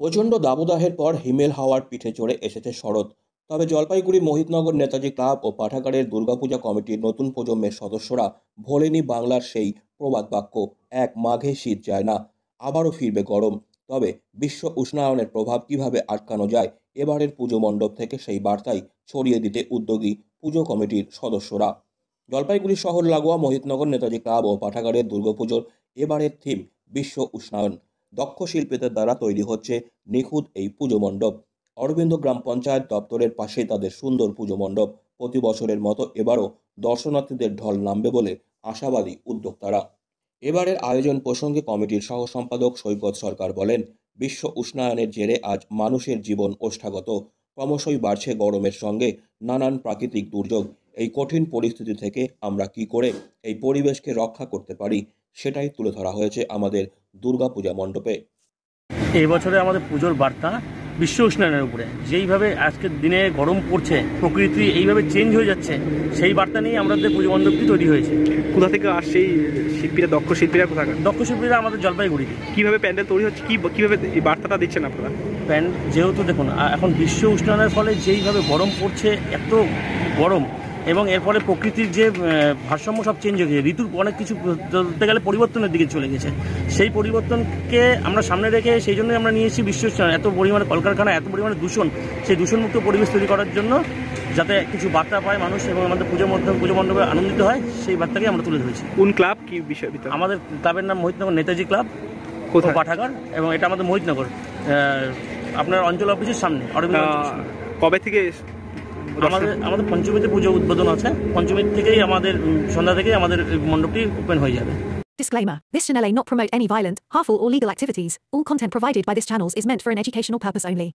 প্রচণ্ড দাবদাহের পর হিমেল হাওয়ার পিঠে চড়ে এসেছে শরৎ। তবে জলপাইগুড়ি মোহিতনগর নেতাজি ক্লাব ও পাঠাগারের দুর্গাপূজা কমিটির নতুন প্রজন্মের সদস্যরা ভোলেনি বাংলার সেই প্রবাদ বাক্য, এক মাঘে শীত যায় না, আবারও ফিরবে গরম। তবে বিশ্ব উষ্ণায়নের প্রভাব কিভাবে আটকানো যায়, এবারের পুজো মণ্ডপ থেকে সেই বার্তাই ছড়িয়ে দিতে উদ্যোগী পুজো কমিটির সদস্যরা। জলপাইগুড়ি শহর লাগোয়া মোহিতনগর নেতাজি ক্লাব ও পাঠাগারের দুর্গাপুজোর এবারের থিম বিশ্ব উষ্ণায়ন। দক্ষ শিল্পীদের দ্বারা তৈরি হচ্ছে নিখুঁত এই পুজো মণ্ডপ। অরবিন্দ গ্রাম পঞ্চায়েত দপ্তরের পাশেই তাদের সুন্দর পুজো মণ্ডপ। প্রতি বছরের মতো এবারও দর্শনার্থীদের ঢল নামবে বলে আশাবাদী উদ্যোক্তারা। এবারের আয়োজন প্রসঙ্গে কমিটির সহ সম্পাদক সৈকত সরকার বলেন, বিশ্ব উষ্ণায়নের জেরে আজ মানুষের জীবন ওষ্ঠাগত। ক্রমশই বাড়ছে গরমের সঙ্গে নানান প্রাকৃতিক দুর্যোগ। এই কঠিন পরিস্থিতি থেকে আমরা কি করে এই পরিবেশকে রক্ষা করতে পারি, সেটাই তুলে ধরা হয়েছে আমাদের দুর্গাপূজা মণ্ডপে। এই বছরে আমাদের পুজোর বার্তা বিশ্ব উষ্ণায়নের উপরে। যেইভাবে আজকের দিনে গরম পড়ছে, প্রকৃতি এইভাবে চেঞ্জ হয়ে যাচ্ছে, সেই বার্তা নিয়ে আমাদের পুজো মণ্ডপটি তৈরি হয়েছে। কোথা থেকে আসছে এই শিল্পীরা, দক্ষ শিল্পীরা কোথাকার? দক্ষ শিল্পীরা আমাদের জলপাইগুড়িতে। কীভাবে প্যান্ডেল তৈরি হচ্ছে, কীভাবে এই বার্তাটা দিচ্ছেন আপনারা? যেহেতু দেখুন এখন বিশ্ব উষ্ণায়নের ফলে যেইভাবে গরম পড়ছে, এত গরম, এবং এর ফলে প্রকৃতির যে ভারসাম্য সব চেঞ্জ হয়ে গেছে, ঋতুর অনেক কিছু বলতে গেলে পরিবর্তনের দিকে চলে গেছে। সেই পরিবর্তনকে আমরা সামনে রেখে সেই জন্যই আমরা নিয়ে এসেছি বিশ্ব উষ্ণায়ন। এত পরিমাণে কলকারখানা, এত পরিমাণে দূষণ, সেই দূষণমুক্ত পরিবেশ তৈরি করার জন্য, যাতে কিছু বার্তা পায় মানুষ এবং আমাদের পুজো মণ্ডপে আনন্দিত হয়, সেই বার্তাকে আমরা তুলে ধরেছি। কোন ক্লাব, কি বিষয়? আমাদের ক্লাবের নাম মোহিতনগর নেতাজি ক্লাব, কোথায়? পাঠাগার, এবং এটা আমাদের মোহিতনগর আপনার অঞ্চল অফিসের সামনে। কবে থেকে? আমাদের পঞ্চমীতে পুজো উদ্বোধন আছে। পঞ্চমী থেকেই আমাদের সন্ধ্যা থেকেই আমাদের মণ্ডপটি ওপেন হয়ে যাবে। Disclaimer. This channel may not promote any violent, harmful or legal activities. All content provided by this channel is meant for an educational purpose only.